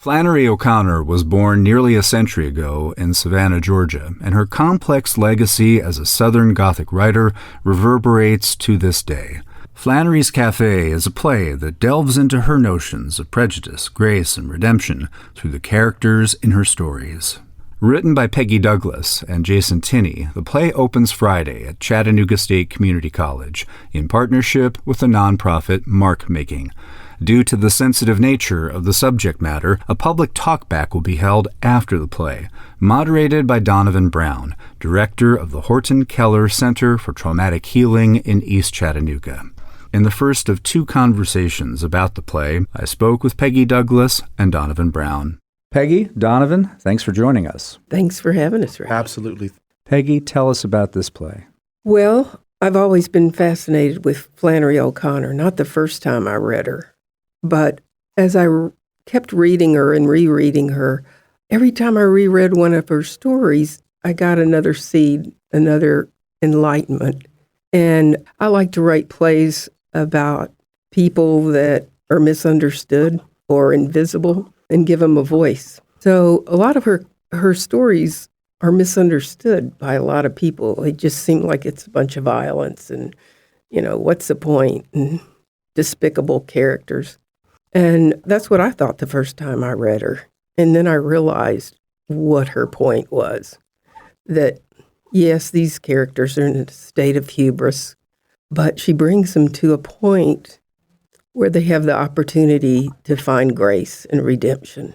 Flannery O'Connor was born nearly a century ago in Savannah, Georgia, and her complex legacy as a Southern Gothic writer reverberates to this day. Flannery's Cafe is a play that delves into her notions of prejudice, grace, and redemption through the characters in her stories. Written by Peggy Douglas and Jason Tinney, the play opens Friday at Chattanooga State Community College in partnership with the nonprofit Mark Making. Due to the sensitive nature of the subject matter, a public talkback will be held after the play, moderated by Donivan Brown, director of the Horton-Keller Center for Traumatic Healing in East Chattanooga. In the first of two conversations about the play, I spoke with Peggy Douglas and Donivan Brown. Peggy, Donivan, thanks for joining us. Thanks for having us, Ray. Absolutely. Peggy, tell us about this play. Well, I've always been fascinated with Flannery O'Connor, not the first time I read her. But as I kept reading her and rereading her, every time I reread one of her stories, I got another seed, another enlightenment. And I like to write plays about people that are misunderstood or invisible and give them a voice. So a lot of her stories are misunderstood by a lot of people. They just seem like it's a bunch of violence and, what's the point? And despicable characters. And that's what I thought the first time I read her. And then I realized what her point was. That, yes, these characters are in a state of hubris, but she brings them to a point where they have the opportunity to find grace and redemption.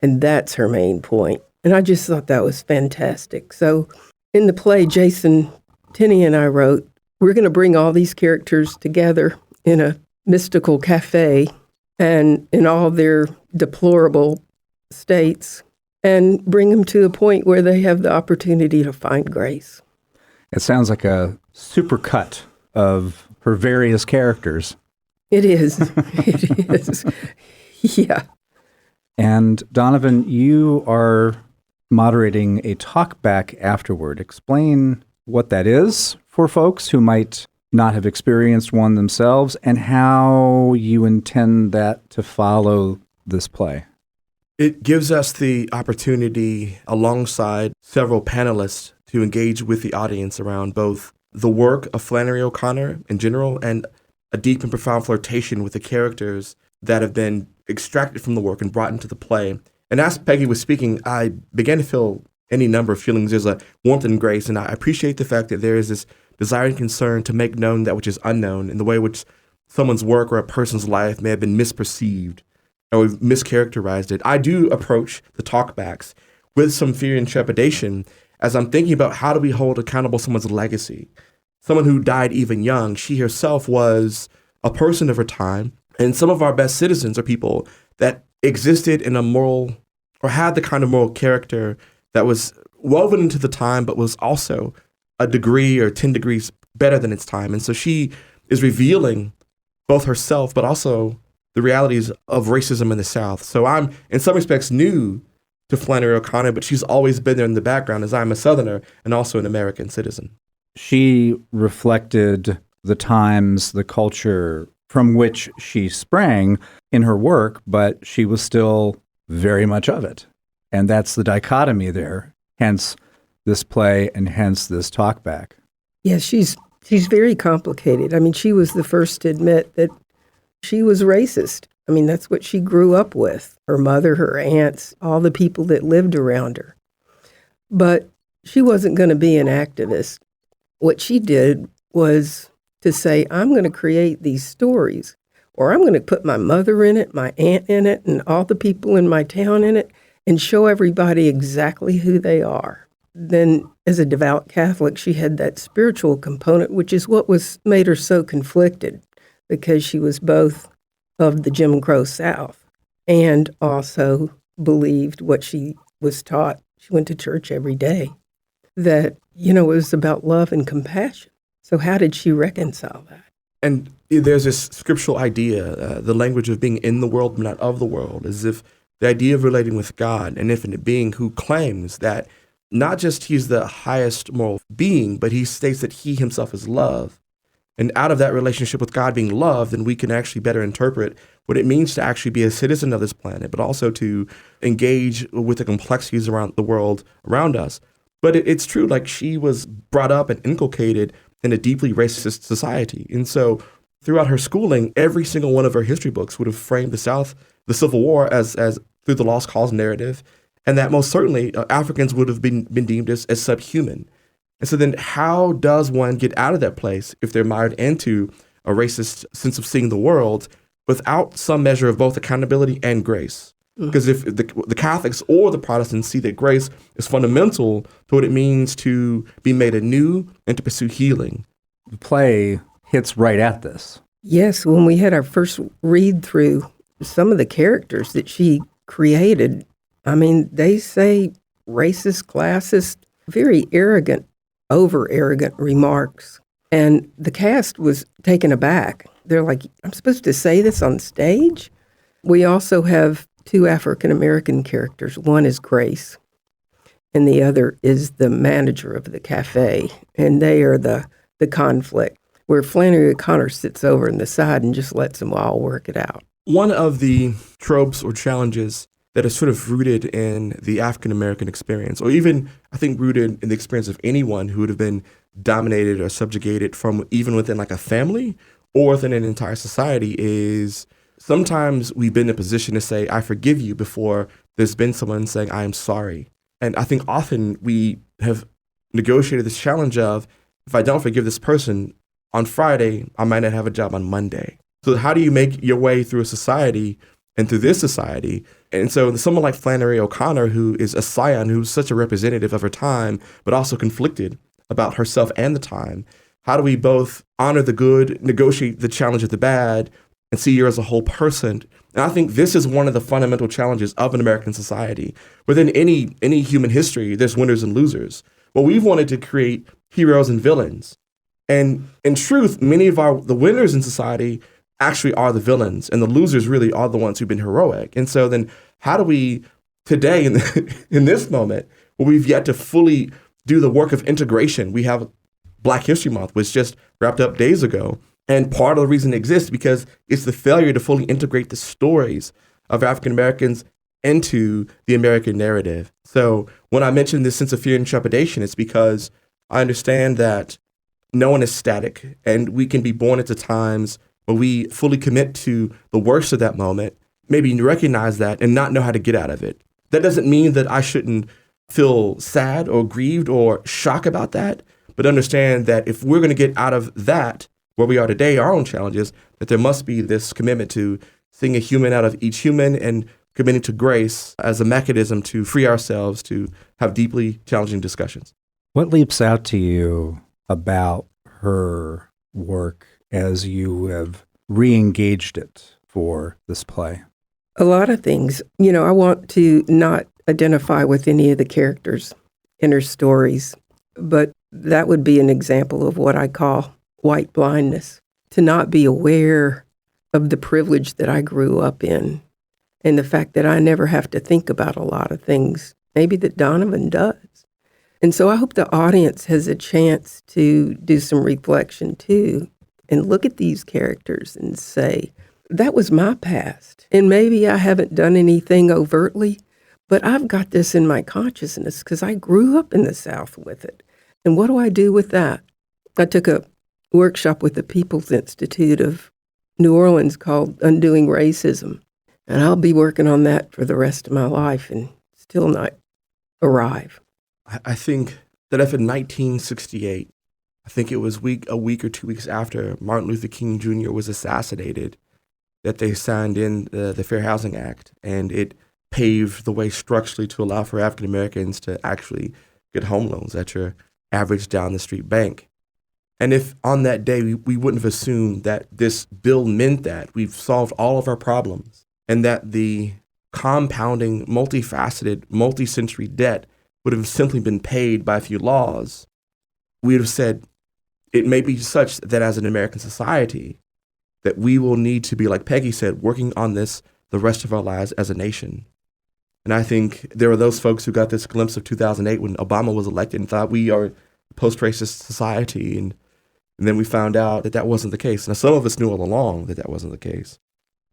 And that's her main point. And I just thought that was fantastic. So in the play, Jason Tinney and I wrote, we're going to bring all these characters together in a mystical cafe and in all their deplorable states, and bring them to a point where they have the opportunity to find grace. It sounds like a supercut of her various characters. It is. It is. Yeah. And Donivan, you are moderating a talkback afterward. Explain what that is for folks who might not have experienced one themselves, and how you intend that to follow this play. It gives us the opportunity, alongside several panelists, to engage with the audience around both the work of Flannery O'Connor in general and a deep and profound flirtation with the characters that have been extracted from the work and brought into the play. And as Peggy was speaking, I began to feel any number of feelings. There's a warmth and grace, and I appreciate the fact that there is this desire and concern to make known that which is unknown, in the way in which someone's work or a person's life may have been misperceived or we've mischaracterized it. I do approach the talkbacks with some fear and trepidation as I'm thinking about how do we hold accountable someone's legacy. Someone who died even young. She herself was a person of her time, and some of our best citizens are people that existed in a moral, or had the kind of moral character that was woven into the time, but was also a degree or 10 degrees better than its time. And so she is revealing both herself, but also the realities of racism in the South. So I'm, in some respects, new to Flannery O'Connor, but she's always been there in the background, as I'm a Southerner and also an American citizen. She reflected the times, the culture from which she sprang in her work, but she was still very much of it. And that's the dichotomy there, hence this play and hence this talkback. Yeah, she's very complicated. I mean, she was the first to admit that she was racist. I mean, that's what she grew up with. Her mother, her aunts, all the people that lived around her. But she wasn't going to be an activist. What she did was to say, I'm going to create these stories, or I'm going to put my mother in it, my aunt in it, and all the people in my town in it, and show everybody exactly who they are. Then, as a devout Catholic, she had that spiritual component, which is what made her so conflicted, because she was both of the Jim Crow South and also believed what she was taught. She went to church every day, that, it was about love and compassion. So how did she reconcile that? And there's this scriptural idea, the language of being in the world, but not of the world, as if the idea of relating with God, an infinite being who claims that not just he's the highest moral being, but he states that he himself is love. And out of that relationship with God being love, then we can actually better interpret what it means to actually be a citizen of this planet, but also to engage with the complexities around the world around us. But it's true, like she was brought up and inculcated in a deeply racist society. And so throughout her schooling, every single one of her history books would have framed the South, the Civil War as through the lost cause narrative. And that most certainly Africans would have been deemed as subhuman. And so then how does one get out of that place if they're mired into a racist sense of seeing the world without some measure of both accountability and grace? Because if the Catholics or the Protestants see that grace is fundamental to what it means to be made anew and to pursue healing. The play hits right at this. Yes, when we had our first read through, some of the characters that she created, I mean, they say racist, classist, very arrogant, over-arrogant remarks. And the cast was taken aback. They're like, I'm supposed to say this on stage? We also have two African-American characters. One is Grace, and the other is the manager of the cafe. And they are the conflict, where Flannery O'Connor sits over on the side and just lets them all work it out. One of the tropes or challenges that is sort of rooted in the African-American experience, or even, I think, rooted in the experience of anyone who would have been dominated or subjugated from even within like a family or within an entire society, is sometimes we've been in a position to say, I forgive you, before there's been someone saying, I am sorry. And I think often we have negotiated this challenge of, if I don't forgive this person on Friday, I might not have a job on Monday. So how do you make your way through a society and through this society? And so someone like Flannery O'Connor, who is a scion, who's such a representative of her time, but also conflicted about herself and the time, how do we both honor the good, negotiate the challenge of the bad, and see you as a whole person? And I think this is one of the fundamental challenges of an American society. Within any human history, there's winners and losers. Well, we've wanted to create heroes and villains. And in truth, many of the winners in society actually are the villains, and the losers really are the ones who've been heroic. And so then how do we today, in this moment, where we've yet to fully do the work of integration? We have Black History Month, which just wrapped up days ago. And part of the reason it exists because it's the failure to fully integrate the stories of African Americans into the American narrative. So when I mention this sense of fear and trepidation, it's because I understand that no one is static, and we can be born into times where we fully commit to the worst of that moment, maybe recognize that and not know how to get out of it. That doesn't mean that I shouldn't feel sad or grieved or shocked about that, but understand that if we're going to get out of that, where we are today, our own challenges, that there must be this commitment to seeing a human out of each human and committing to grace as a mechanism to free ourselves to have deeply challenging discussions. What leaps out to you about her work as you have re-engaged it for this play? A lot of things. You know, I want to not identify with any of the characters in her stories, but that would be an example of what I call white blindness, to not be aware of the privilege that I grew up in and the fact that I never have to think about a lot of things, maybe that Donivan does. And so I hope the audience has a chance to do some reflection too and look at these characters and say, that was my past. And maybe I haven't done anything overtly, but I've got this in my consciousness because I grew up in the South with it. And what do I do with that? I took a workshop with the People's Institute of New Orleans called Undoing Racism. And I'll be working on that for the rest of my life and still not arrive. I think that if in 1968, I think it was a week or 2 weeks after Martin Luther King Jr. was assassinated, that they signed in the Fair Housing Act, and it paved the way structurally to allow for African Americans to actually get home loans at your average down the street bank. And if on that day we wouldn't have assumed that this bill meant that we've solved all of our problems and that the compounding, multifaceted, multi-century debt would have simply been paid by a few laws, we would have said it may be such that as an American society that we will need to be, like Peggy said, working on this the rest of our lives as a nation. And I think there were those folks who got this glimpse of 2008 when Obama was elected and thought we are a post-racist society. And And then we found out that that wasn't the case. Now, some of us knew all along that that wasn't the case,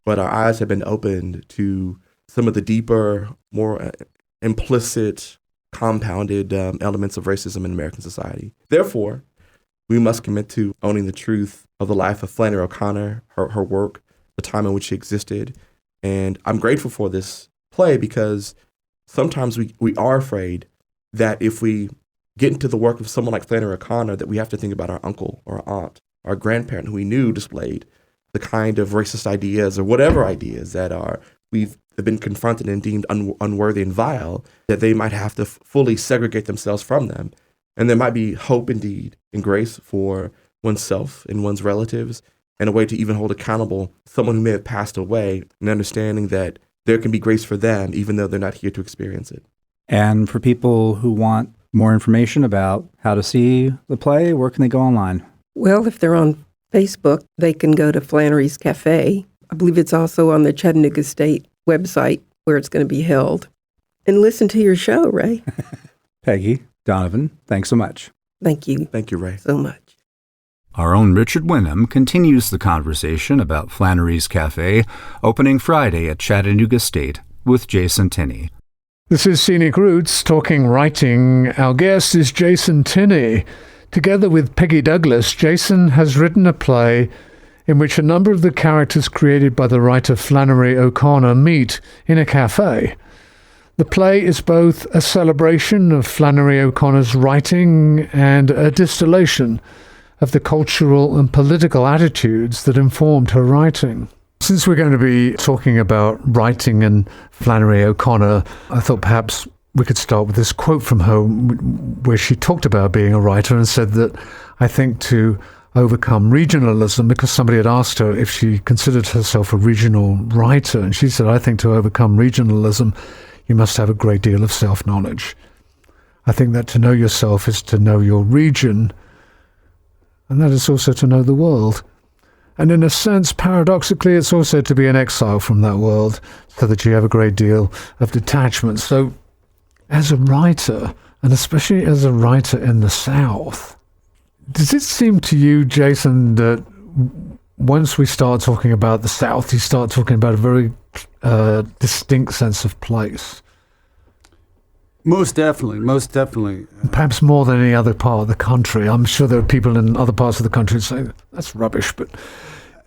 but our eyes have been opened to some of the deeper, more implicit, compounded elements of racism in American society. Therefore, we must commit to owning the truth of the life of Flannery O'Connor, her work, the time in which she existed. And I'm grateful for this play because sometimes we are afraid that if we get into the work of someone like Flannery O'Connor, that we have to think about our uncle or our aunt, our grandparent who we knew displayed the kind of racist ideas or whatever ideas that we've been confronted and deemed unworthy and vile, that they might have to fully segregate themselves from them. And there might be hope indeed and grace for oneself and one's relatives, and a way to even hold accountable someone who may have passed away, and understanding that there can be grace for them even though they're not here to experience it. And for people who want more information about how to see the play, where can they go online? Well, if they're on Facebook, they can go to Flannery's Cafe. I believe it's also on the Chattanooga State website where it's going to be held. And listen to your show, Ray. Peggy, Donivan, thanks so much. Thank you. Thank you, Ray. So much. Our own Richard Winham continues the conversation about Flannery's Cafe, opening Friday at Chattanooga State with Jason Tinney. This is Scenic Roots, talking writing. Our guest is Jason Tinney. Together with Peggy Douglas, Jason has written a play in which a number of the characters created by the writer Flannery O'Connor meet in a cafe. The play is both a celebration of Flannery O'Connor's writing and a distillation of the cultural and political attitudes that informed her writing. Since we're going to be talking about writing and Flannery O'Connor, I thought perhaps we could start with this quote from her where she talked about being a writer and said that, I think, to overcome regionalism, because somebody had asked her if she considered herself a regional writer, and she said, I think to overcome regionalism, you must have a great deal of self-knowledge. I think that to know yourself is to know your region, and that is also to know the world. And in a sense, paradoxically, it's also to be an exile from that world, so that you have a great deal of detachment. So as a writer, and especially as a writer in the South, does it seem to you, Jason, that once we start talking about the South, you start talking about a very distinct sense of place? Most definitely. Perhaps more than any other part of the country. I'm sure there are people in other parts of the country who say, that's rubbish, but,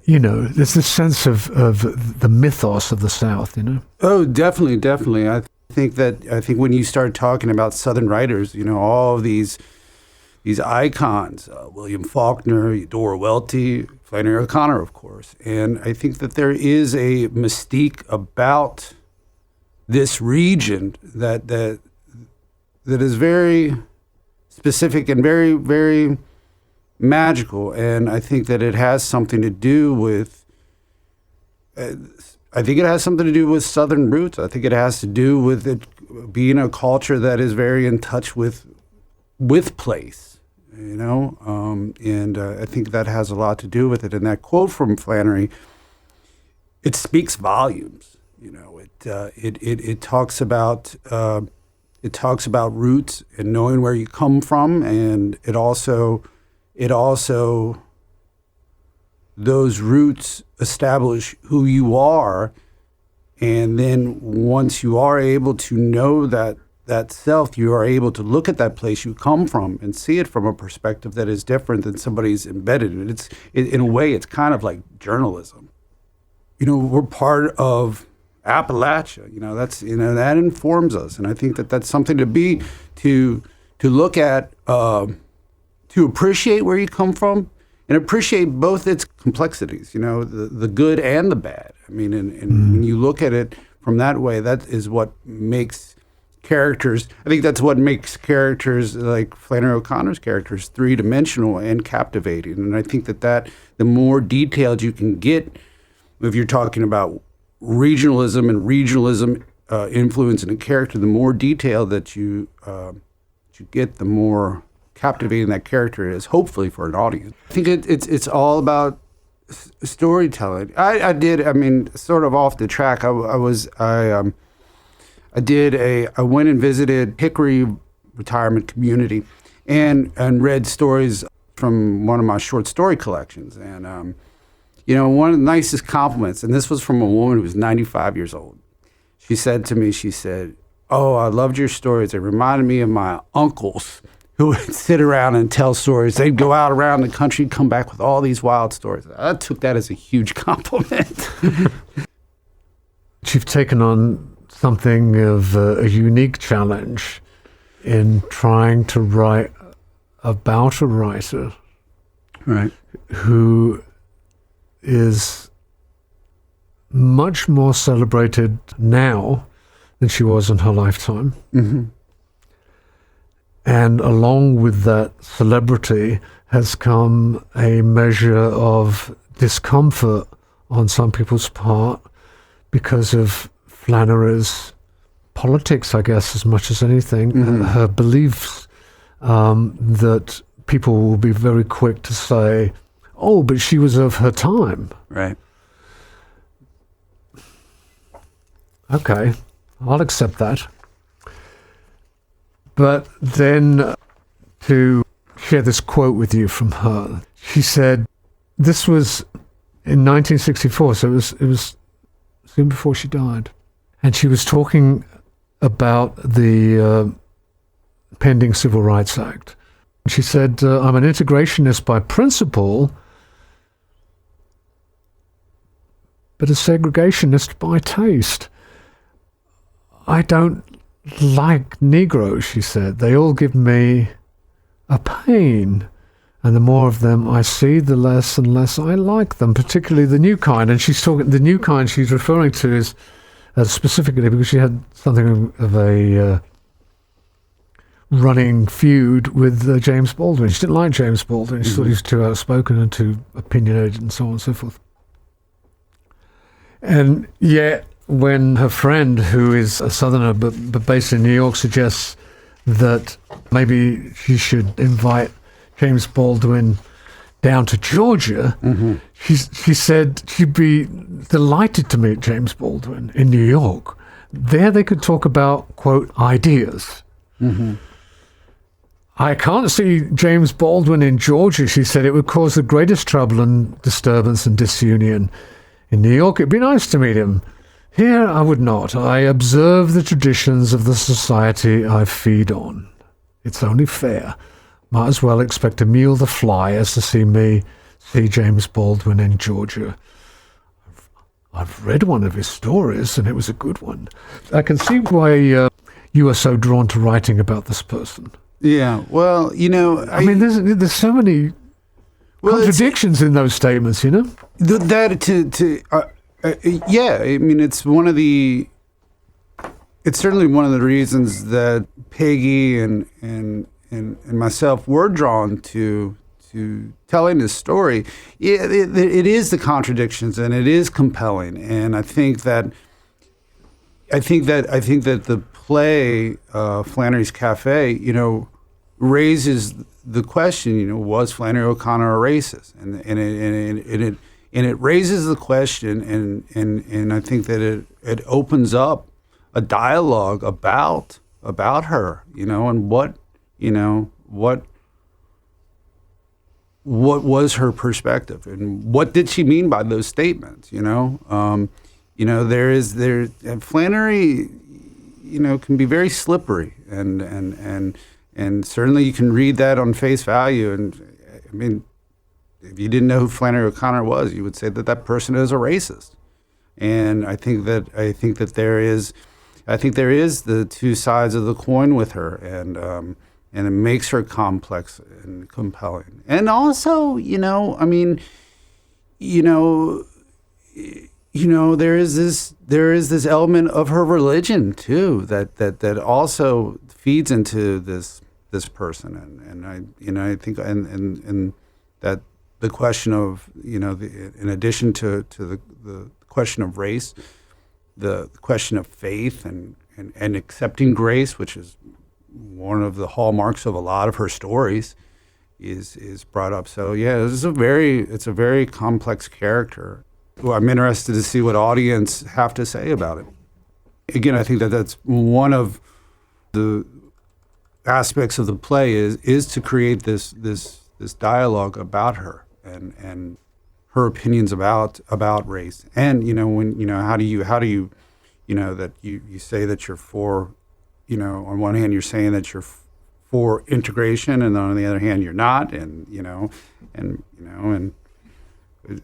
you know, there's this sense of the mythos of the South, you know? Oh, definitely. I think when you start talking about Southern writers, you know, all of these icons, William Faulkner, Dora Welty, Flannery O'Connor, of course. And I think that there is a mystique about this region that is very specific and very, very magical. And I think that it has something to do with, Southern roots. I think it has to do with it being a culture that is very in touch with place, you know? And I think that has a lot to do with it. And that quote from Flannery, it speaks volumes. You know, it talks about roots and knowing where you come from, and it also those roots establish who you are, and then once you are able to know that self, you are able to look at that place you come from and see it from a perspective that is different than somebody's embedded in it. In a way, it's kind of like journalism. You know, we're part of Appalachia, you know, that informs us. And I think that that's something to look at, to appreciate where you come from and appreciate both its complexities, you know, the good and the bad. I mean, and when you look at it from that way, that is what makes characters, I think that's what makes characters like Flannery O'Connor's characters three-dimensional and captivating. And I think that the more detailed you can get, if you're talking about regionalism influence in a character, the more detail that you get, the more captivating that character is, hopefully for an audience. I think it's all about storytelling. I sort of off the track. I went and visited Hickory Retirement Community and read stories from one of my short story collections. And, one of the nicest compliments, and this was from a woman who was 95 years old. She said to me, "Oh, I loved your stories. It reminded me of my uncles who would sit around and tell stories. They'd go out around the country, come back with all these wild stories." I took that as a huge compliment. You've taken on something of a unique challenge in trying to write about a writer Right. who is much more celebrated now than she was in her lifetime. Mm-hmm. And along with that celebrity has come a measure of discomfort on some people's part because of Flannery's politics, I guess, as much as anything, her beliefs that people will be very quick to say, "Oh, but she was of her time." Right. Okay, I'll accept that. But then to share this quote with you from her, she said, this was in 1964, so it was soon before she died. And she was talking about the pending Civil Rights Act. She said, "I'm an integrationist by principle, but a segregationist by taste. I don't like Negroes," she said. "They all give me a pain. And the more of them I see, the less and less I like them, particularly the new kind." And she's talking, the new kind she's referring to is specifically because she had something of a running feud with James Baldwin. She didn't like James Baldwin. She thought he was too outspoken and too opinionated and so on and so forth. And yet, when her friend, who is a Southerner but based in New York, suggests that maybe she should invite James Baldwin down to Georgia, she said she'd be delighted to meet James Baldwin in New York. There they could talk about, quote, ideas. "I can't see James Baldwin in Georgia," she said. "It would cause the greatest trouble and disturbance and disunion. In New York, it'd be nice to meet him. Here, I would not. I observe the traditions of the society I feed on. It's only fair. Might as well expect a meal the fly as to see me see James Baldwin in Georgia. I've read one of his stories, and it was a good one." I can see why you are so drawn to writing about this person. Yeah. Well, I mean, there's so many contradictions in those statements, you know? Yeah, I mean, it's certainly one of the reasons that Peggy and myself were drawn to telling this story. It is the contradictions, and it is compelling. And I think that the play, Flannery's Cafe, raises the question, was Flannery O'Connor a racist? And it raises the question, and I think that it opens up a dialogue about her, and what was her perspective, and what did she mean by those statements? Flannery, can be very slippery, and certainly you can read that on face value, and I mean, if you didn't know who Flannery O'Connor was, you would say that person is a racist. And I think that there is the two sides of the coin with her, and it makes her complex and compelling. And also, there is this element of her religion too that also feeds into this person, and I think and that the question of in addition to the question of race, the question of faith and accepting grace, which is one of the hallmarks of a lot of her stories, is brought up. So yeah, it's a very complex character. Well, I'm interested to see what audience have to say about it. Again, I think that's one of the aspects of the play is to create this dialogue about her and her opinions about race. And when how do you that you say that you're for, on one hand you're saying that you're for integration, and on the other hand you're not, and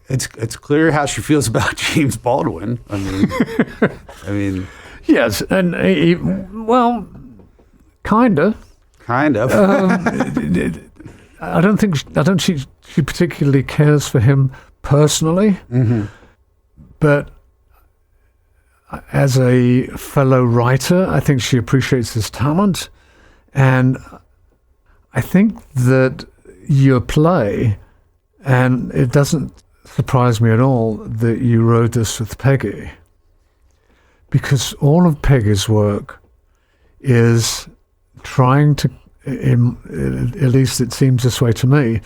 it's clear how she feels about James Baldwin. I mean, yes, and well, kind of. I don't think she particularly cares for him personally, but as a fellow writer, I think she appreciates his talent, and I think that your play, and it doesn't surprise me at all that you wrote this with Peggy, because all of Peggy's work is trying to, at least it seems this way to me,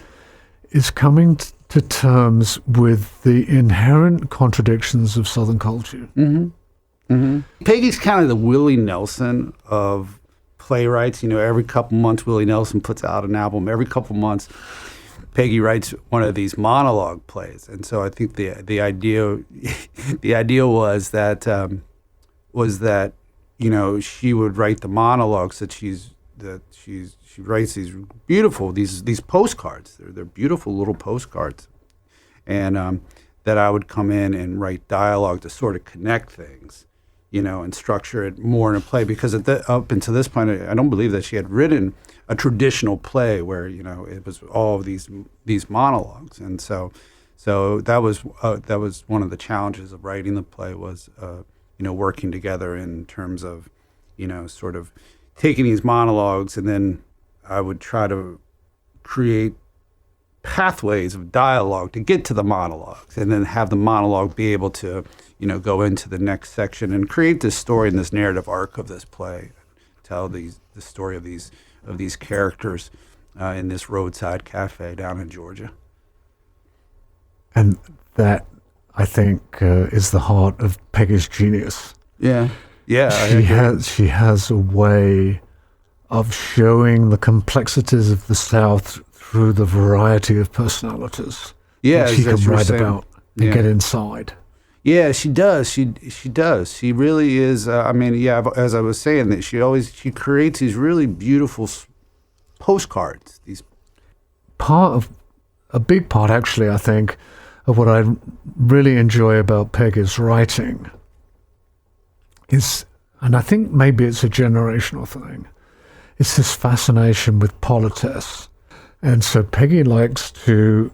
is coming to terms with the inherent contradictions of Southern culture. Peggy's kind of the Willie Nelson of playwrights. Every couple months Willie Nelson puts out an album. Every couple months Peggy writes one of these monologue plays. And so I think the idea was that she would write the monologues that she writes these postcards. They're beautiful little postcards, and that I would come in and write dialogue to sort of connect things, and structure it more in a play. Because up until this point, I don't believe that she had written a traditional play where it was all of these monologues, and so that was one of the challenges of writing the play was working together in terms of sort of taking these monologues, and then I would try to create pathways of dialogue to get to the monologues, and then have the monologue be able to, go into the next section and create this story and this narrative arc of this play, tell the story of these characters in this roadside cafe down in Georgia. And that, I think, is the heart of Peggy's genius. Yeah. She has a way of showing the complexities of the South through the variety of personalities. Yeah, that she can write saying. about and get inside. Yeah, she does. She does. She really is. As I was saying, that she creates these really beautiful postcards. A big part, actually, I think, of what I really enjoy about Peggy's writing is, and I think maybe it's a generational thing, it's this fascination with politesse. And so Peggy likes to,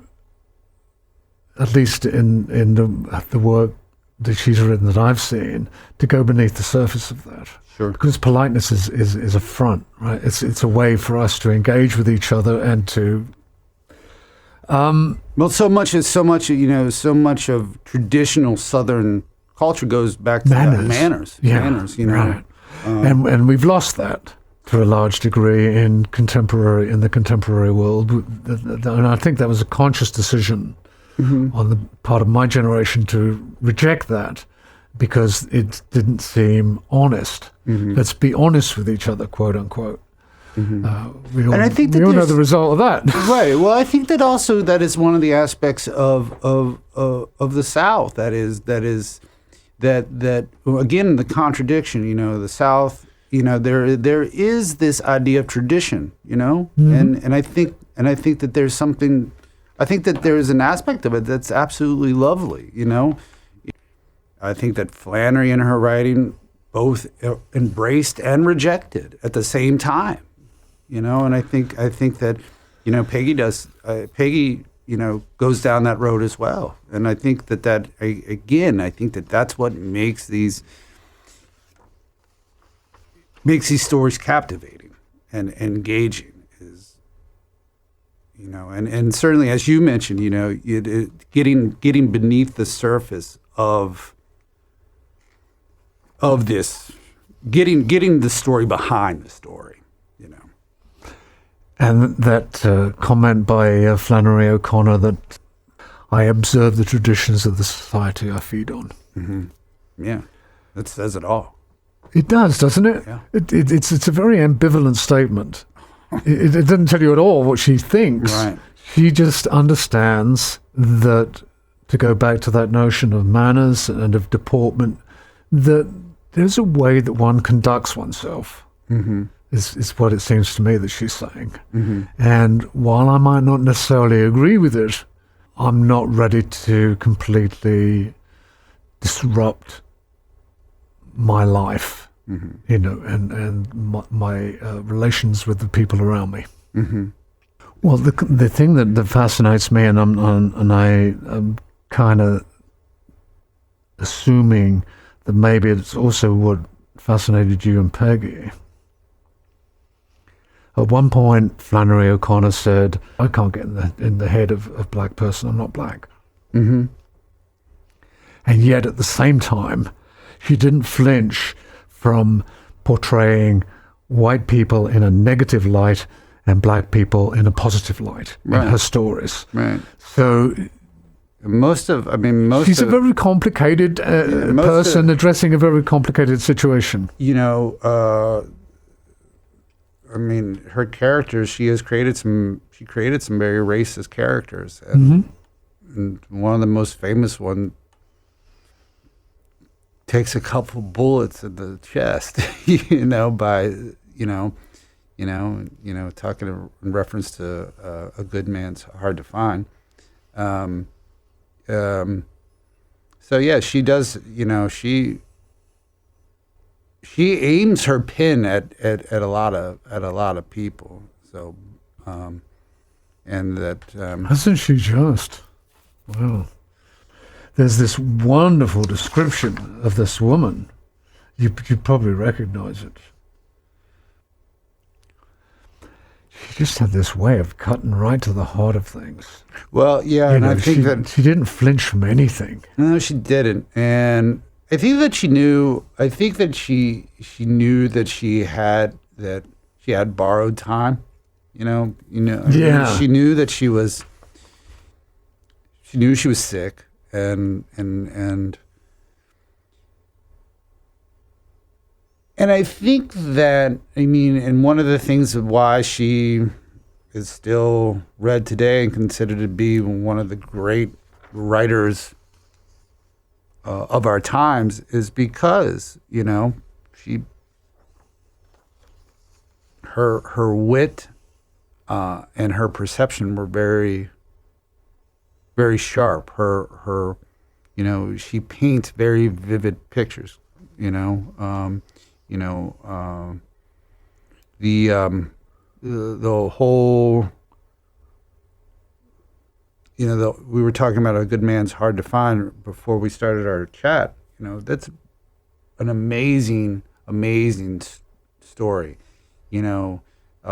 at least in the work that she's written that I've seen, to go beneath the surface of that. Sure. Because politeness is a front, right? It's a way for us to engage with each other and to... Well, so much of traditional Southern culture goes back to manners. Manners, Right. And we've lost that to a large degree in the contemporary world. And I think that was a conscious decision on the part of my generation to reject that, because it didn't seem honest. Let's be honest with each other, quote unquote. We all know the result of that. Right. Well, I think that also that is one of the aspects of the South. That again, the contradiction. The South. There is this idea of tradition. And I think that there's something. I think that there is an aspect of it that's absolutely lovely. I think that Flannery in her writing both embraced and rejected at the same time. And I think that, Peggy does. Peggy, goes down that road as well. And I think that that's what makes these stories captivating and engaging. Is, and certainly, as you mentioned, getting beneath the surface of this, getting the story behind the story. And that comment by Flannery O'Connor that I observe the traditions of the society I feed on. Yeah, that says it all. It does, doesn't it? Yeah. It's a very ambivalent statement. It doesn't tell you at all what she thinks. Right. She just understands that, to go back to that notion of manners and of deportment, that there's a way that one conducts oneself, is what it seems to me that she's saying. And while I might not necessarily agree with it, I'm not ready to completely disrupt my life, and my relations with the people around me. Well, the thing that fascinates me, and I'm kind of assuming that maybe it's also what fascinated you and Peggy. At one point, Flannery O'Connor said, "I can't get in the head of a black person. I'm not black." And yet, at the same time, she didn't flinch from portraying white people in a negative light and black people in a positive light in her stories. Right. So she's a very complicated person addressing a very complicated situation. Her characters, she created some very racist characters. And one of the most famous one takes a couple bullets in the chest, talking in reference to a good man's hard to find. So yeah, she does. She aims her pin at a lot of people. So, and that hasn't she just? Wow. There's this wonderful description of this woman. You probably recognize it. She just had this way of cutting right to the heart of things. Well, yeah, and I think that she didn't flinch from anything. No, she didn't, and I think that she knew. I think that she knew that she had borrowed time. Yeah. She knew that she was. She knew she was sick, and I think that, and one of the things of why she is still read today and considered to be one of the great writers of our times is because, her wit and her perception were very, very sharp. Her she paints very vivid pictures, the whole, we were talking about a good man's hard to find before we started our chat. That's an amazing story, and in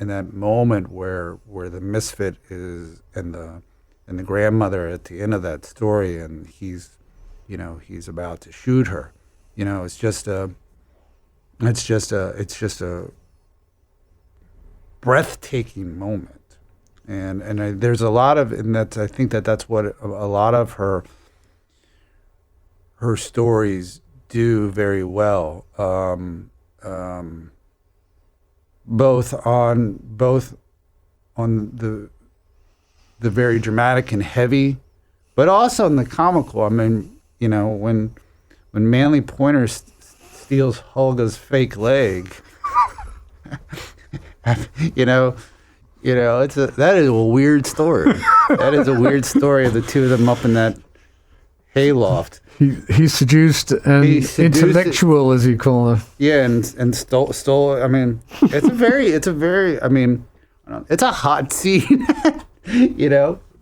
that moment where the misfit is and the grandmother at the end of that story, and he's about to shoot her. It's just a breathtaking moment, and there's a lot of, and I think that's what a lot of her stories do very well, both on the very dramatic and heavy, but also in the comical. When Manly Pointer steals Hulga's fake leg, that is a weird story. That is a weird story of the two of them up in that hayloft. He seduced an intellectual, as you call her. Yeah, and stole. It's a hot scene,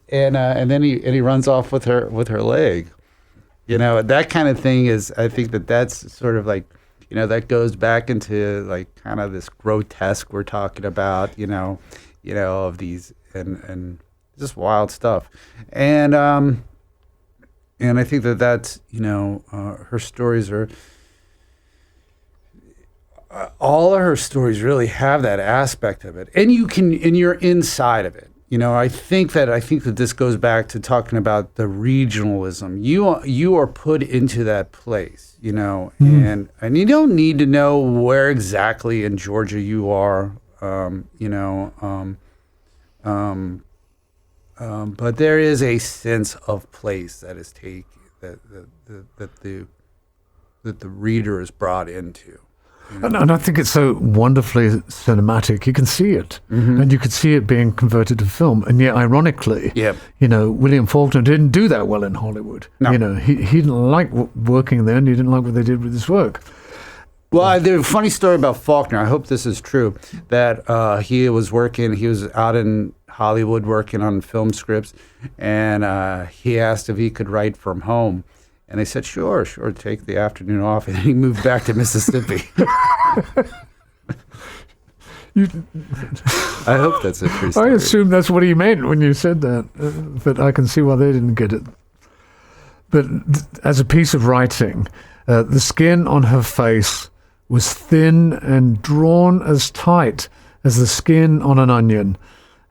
and then he runs off with her leg. That kind of thing is, I think that's sort of like, that goes back into like kind of this grotesque we're talking about, of these and just wild stuff. And I think that's, her stories are, all of her stories really have that aspect of it. And you're inside of it. I think that this goes back to talking about the regionalism. You are put into that place, and you don't need to know where exactly in Georgia you are, But there is a sense of place that is that the reader is brought into. And I think it's so wonderfully cinematic. You can see it, and you could see it being converted to film. And yet, ironically, William Faulkner didn't do that well in Hollywood. No. He didn't like working there, and he didn't like what they did with his work. Well, there's a funny story about Faulkner. I hope this is true. That he was out in Hollywood working on film scripts, and he asked if he could write from home. And they said, sure, take the afternoon off. And he moved back to Mississippi. I hope that's a true story. I assume that's what he meant when you said that, but I can see why they didn't get it. But as a piece of writing, the skin on her face was thin and drawn as tight as the skin on an onion,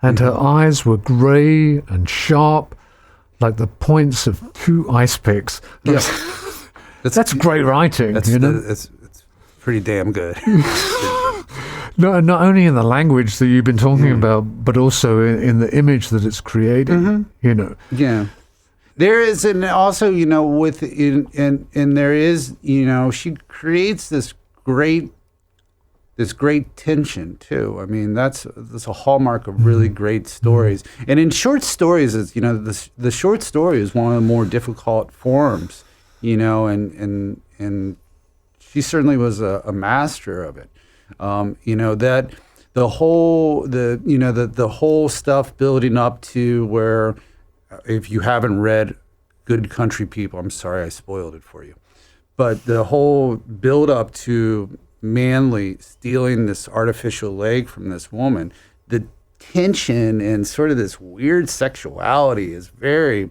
and her eyes were grey and sharp, like the points of two ice picks. Yeah. That's great writing. It's pretty damn good. No, not only in the language that you've been talking about, but also in the image that it's creating. Yeah. There is, and also, there is, she creates this great tension too. I mean, that's a hallmark of really great stories. And in short stories, it's, the short story is one of the more difficult forms, and she certainly was a master of it. That the whole stuff building up to where, if you haven't read Good Country People, I'm sorry I spoiled it for you, but the whole build up to Manly stealing this artificial leg from this woman, the tension and sort of this weird sexuality is very,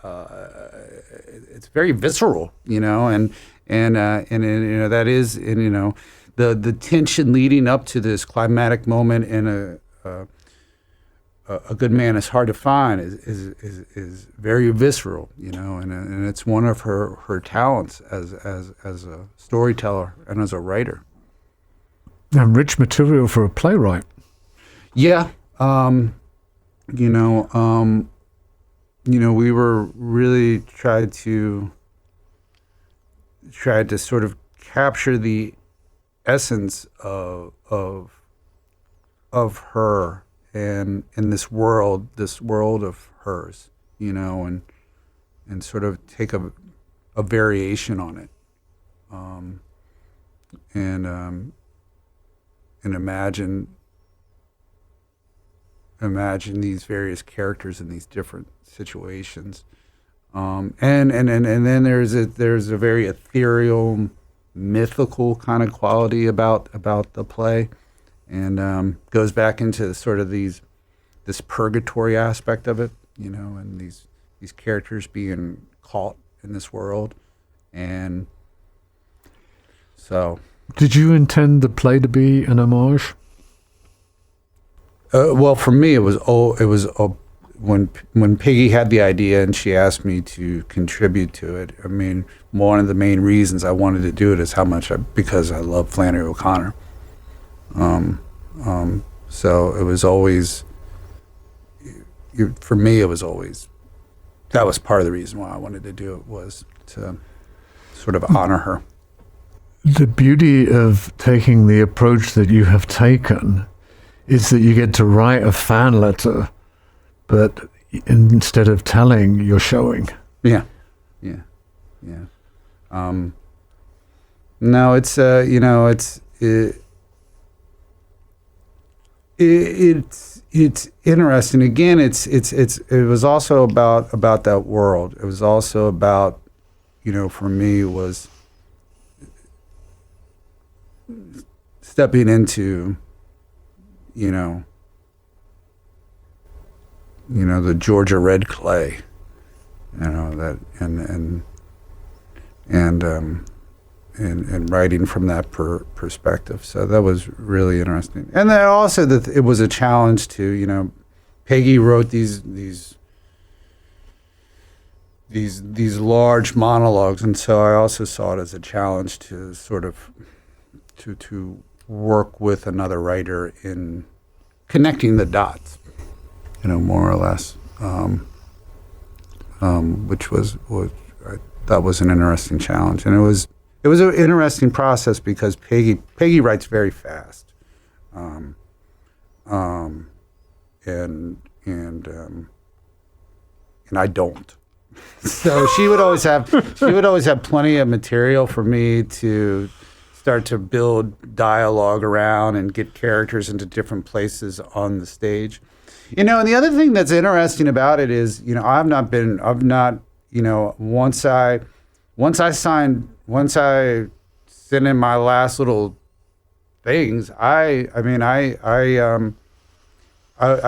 it's very visceral, and that is, and the tension leading up to this climatic moment in a good man is hard to find is very visceral, and it's one of her talents as a storyteller and as a writer. And rich material for a playwright. Yeah, we were really tried to sort of capture the essence of her. And in this world of hers, and sort of take a variation on it, and imagine these various characters in these different situations, and then there's a very ethereal, mythical kind of quality about the play. And goes back into sort of this purgatory aspect of it, and these characters being caught in this world, and so. Did you intend the play to be an homage? Well, for me, it was when Peggy had the idea and she asked me to contribute to it. I mean, one of the main reasons I wanted to do it is because I love Flannery O'Connor. So it was always, for me, that was part of the reason why I wanted to do it, was to sort of honor her. The beauty of taking the approach that you have taken is that you get to write a fan letter, but instead of telling, you're showing. Yeah. No, it's it's interesting. Again, it was also about that world. It was also about, for me, was stepping into, the Georgia red clay, that and writing from that perspective. So that was really interesting. And then also that it was a challenge to, Peggy wrote these large monologues, and so I also saw it as a challenge to sort of to work with another writer in connecting the dots. more or less, which was I thought was an interesting challenge, and it was an interesting process because Peggy writes very fast, and I don't. So she would always have plenty of material for me to start to build dialogue around and get characters into different places on the stage. And the other thing that's interesting about it is, once I sent in my last little things, I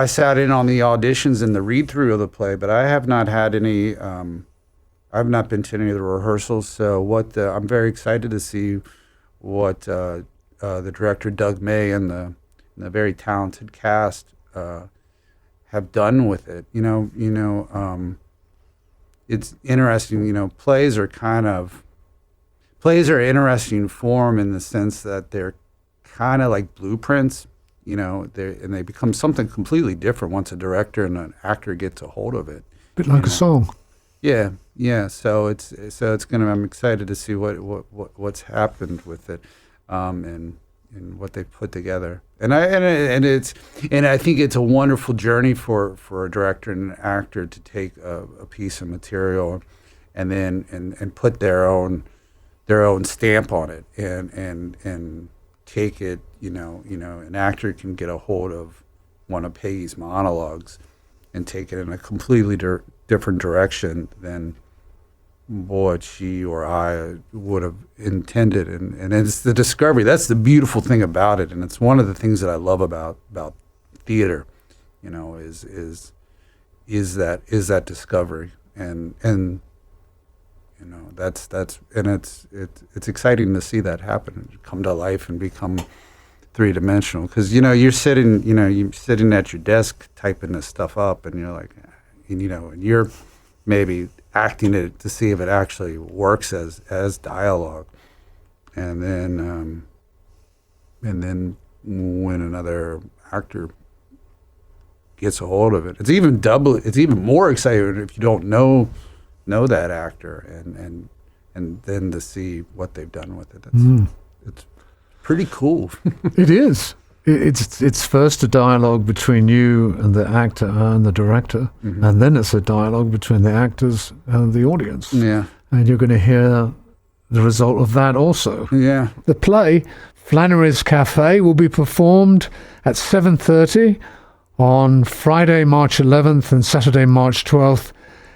sat in on the auditions and the read through of the play, but I have not had any. I've not been to any of the rehearsals. So I'm very excited to see what the director Doug May and the very talented cast have done with it. It's interesting. Plays are interesting form in the sense that they're kind of like blueprints. They become something completely different once a director and an actor gets a hold of it. Bit like a song. Yeah. So I'm excited to see what's happened with it, and what they've put together. And I think it's a wonderful journey for a director and an actor to take a piece of material, and then and put their own stamp on it, and take it. An actor can get a hold of one of Peggy's monologues and take it in a completely different direction than what she or I would have intended, and it's the discovery. That's the beautiful thing about it, and it's one of the things that I love about theater, is that discovery, and that's and it's exciting to see that happen, come to life and become three-dimensional, because you're sitting at your desk typing this stuff up, and you're like, and you're maybe acting it to see if it actually works as dialogue, and then when another actor gets a hold of it, it's even more exciting if you don't know that actor, and then to see what they've done with it. It's pretty cool. It is. It's first a dialogue between you and the actor and the director, and then it's a dialogue between the actors and the audience. Yeah. And you're going to hear the result of that also. Yeah. The play, Flannery's Cafe, will be performed at 7:30 on Friday, March 11th and Saturday, March 12th,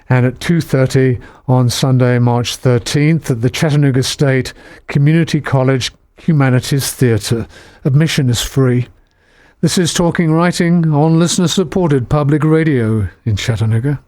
and at 2:30 on Sunday, March 13th at the Chattanooga State Community College Humanities Theatre. Admission is free. This is Talking Writing on listener-supported public radio in Chattanooga.